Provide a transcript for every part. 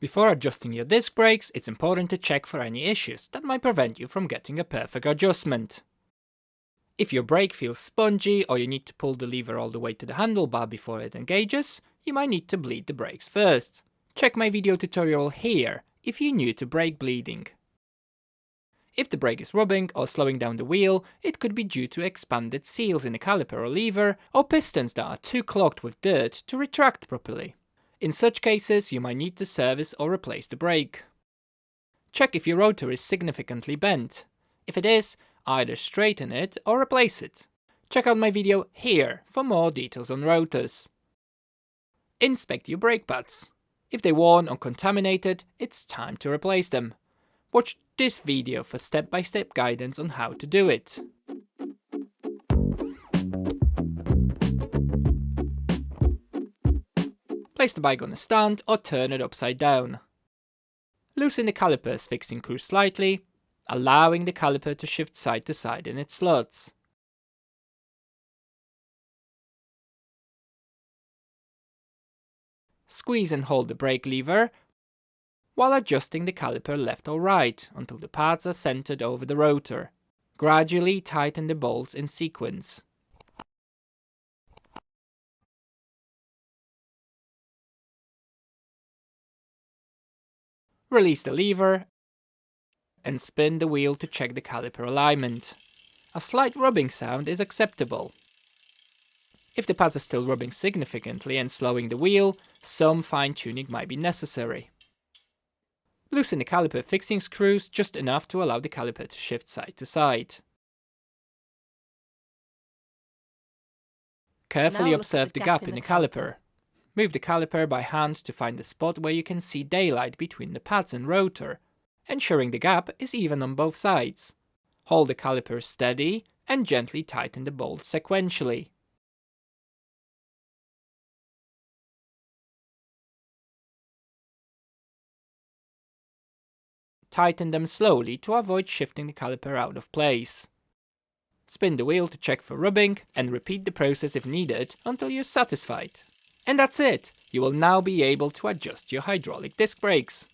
Before adjusting your disc brakes, it's important to check for any issues that might prevent you from getting a perfect adjustment. If your brake feels spongy or you need to pull the lever all the way to the handlebar before it engages, you might need to bleed the brakes first. Check my video tutorial here if you're new to brake bleeding. If the brake is rubbing or slowing down the wheel, it could be due to expanded seals in the caliper or lever, or pistons that are too clogged with dirt to retract properly. In such cases, you might need to service or replace the brake. Check if your rotor is significantly bent. If it is, either straighten it or replace it. Check out my video here for more details on rotors. Inspect your brake pads. If they're worn or contaminated, it's time to replace them. Watch this video for step-by-step guidance on how to do it. Place the bike on a stand or turn it upside down. Loosen the calipers fixing screws slightly, allowing the caliper to shift side to side in its slots. Squeeze and hold the brake lever while adjusting the caliper left or right until the pads are centered over the rotor. Gradually tighten the bolts in sequence. Release the lever and spin the wheel to check the caliper alignment. A slight rubbing sound is acceptable. If the pads are still rubbing significantly and slowing the wheel, some fine-tuning might be necessary. Loosen the caliper fixing screws just enough to allow the caliper to shift side to side. Carefully observe the gap in the caliper. Move the caliper by hand to find the spot where you can see daylight between the pads and rotor, ensuring the gap is even on both sides. Hold the caliper steady and gently tighten the bolts sequentially. Tighten them slowly to avoid shifting the caliper out of place. Spin the wheel to check for rubbing and repeat the process if needed until you're satisfied. And that's it! You will now be able to adjust your hydraulic disc brakes.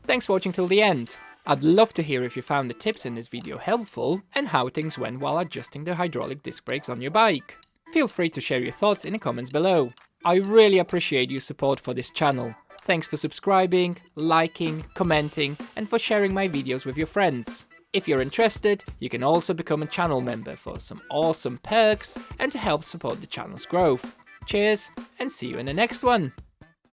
Thanks for watching till the end. I'd love to hear if you found the tips in this video helpful and how things went while adjusting the hydraulic disc brakes on your bike. Feel free to share your thoughts in the comments below. I really appreciate your support for this channel. Thanks for subscribing, liking, commenting, and for sharing my videos with your friends. If you're interested, you can also become a channel member for some awesome perks and to help support the channel's growth. Cheers, and see you in the next one!